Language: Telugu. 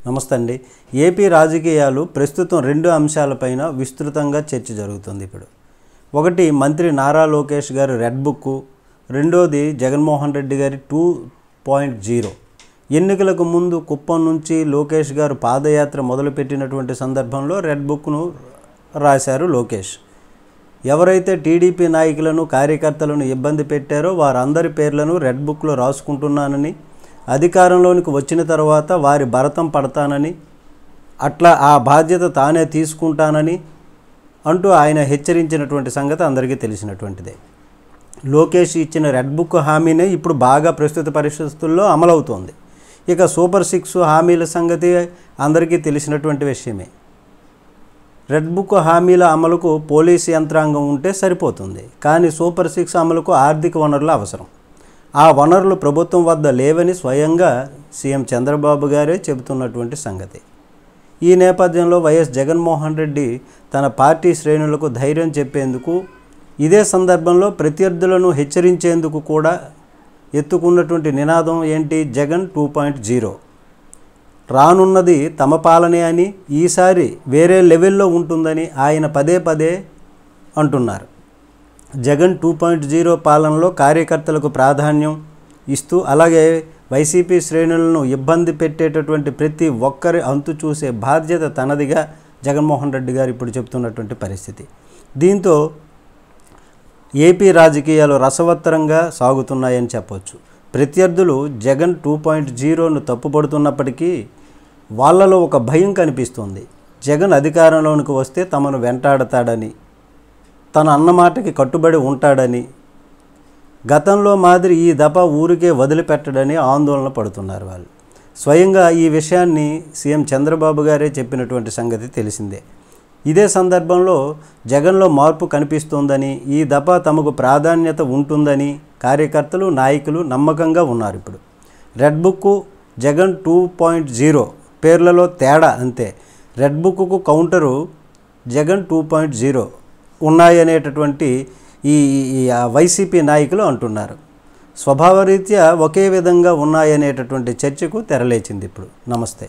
నమస్తే అండి. ఏపీ రాజకీయాలు ప్రస్తుతం రెండు అంశాలపైన విస్తృతంగా చర్చ జరుగుతుంది. ఇప్పుడు ఒకటి మంత్రి నారా లోకేష్ గారి రెడ్ బుక్, రెండోది జగన్మోహన్ రెడ్డి గారి 2.0. ఎన్నికలకు ముందు కుప్పం నుంచి లోకేష్ గారు పాదయాత్ర మొదలుపెట్టినటువంటి సందర్భంలో రెడ్ బుక్ను రాశారు లోకేష్. ఎవరైతే టీడీపీ నాయకులను కార్యకర్తలను ఇబ్బంది పెట్టారో వారందరి పేర్లను రెడ్ బుక్లో రాసుకుంటున్నానని, అధికారంలోనికి వచ్చిన తర్వాత వారి భరతం పడతానని, అట్లా ఆ బాధ్యత తానే తీసుకుంటానని అంటూ ఆయన హెచ్చరించినటువంటి సంగతి అందరికీ తెలిసినటువంటిదే. లోకేష్ ఇచ్చిన రెడ్ బుక్ హామీనే ఇప్పుడు బాగా ప్రస్తుత పరిస్థితుల్లో అమలవుతోంది. ఇక సూపర్ 6 హామీల సంగతి అందరికీ తెలిసినటువంటి విషయమే. రెడ్ బుక్ హామీల అమలుకు పోలీసు యంత్రాంగం ఉంటే సరిపోతుంది, కానీ సూపర్ 6 అమలుకు ఆర్థిక వనరులు అవసరం. ఆ వనరులు ప్రభుత్వం వద్ద లేవని స్వయంగా సీఎం చంద్రబాబు గారే చెబుతున్నటువంటి సంగతి. ఈ నేపథ్యంలో వైఎస్ జగన్మోహన్ రెడ్డి తన పార్టీ శ్రేణులకు ధైర్యం చెప్పేందుకు, ఇదే సందర్భంలో ప్రత్యర్థులను హెచ్చరించేందుకు కూడా ఎత్తుకున్నటువంటి నినాదం ఏంటి? జగన్ 2.0. రానున్నది తమ పాలనే అని, ఈసారి వేరే లెవెల్లో ఉంటుందని ఆయన పదే పదే అంటున్నారు. జగన్ 2.0 పాలనలో కార్యకర్తలకు ప్రాధాన్యం ఇస్తూ, అలాగే వైసీపీ శ్రేణులను ఇబ్బంది పెట్టేటటువంటి ప్రతి ఒక్కరి అంతు చూసే బాధ్యత తనదిగా జగన్మోహన్ రెడ్డి గారు ఇప్పుడు చెప్తున్నటువంటి పరిస్థితి. దీంతో ఏపీ రాజకీయాలు రసవత్తరంగా సాగుతున్నాయని చెప్పవచ్చు. ప్రత్యర్థులు జగన్ 2.0ను తప్పుపడుతున్నప్పటికీ వాళ్ళలో ఒక భయం కనిపిస్తుంది. జగన్ అధికారంలోనికి వస్తే తమను వెంటాడతాడని, తన అన్నమాటకి కట్టుబడి ఉంటాడని, గతంలో మాదిరి ఈ దఫా ఊరికే వదిలిపెట్టడని ఆందోళన పడుతున్నారు వాళ్ళు. స్వయంగా ఈ విషయాన్ని సీఎం చంద్రబాబు గారే చెప్పినటువంటి సంగతి తెలిసిందే. ఇదే సందర్భంలో జగన్లో మార్పు కనిపిస్తోందని, ఈ దఫా తమకు ప్రాధాన్యత ఉంటుందని కార్యకర్తలు, నాయకులు నమ్మకంగా ఉన్నారు. ఇప్పుడు రెడ్ బుక్, జగన్ 2.0 పేర్లలో తేడా అంతే. రెడ్ బుక్కు కౌంటరు జగన్ 2.0 ఉన్నాయనేటటువంటి ఈ వైసీపీ నాయకులు అంటున్నారు. స్వభావరీత్యా ఒకే విధంగా ఉన్నాయనేటటువంటి చర్చకు తెరలేచింది ఇప్పుడు. నమస్తే.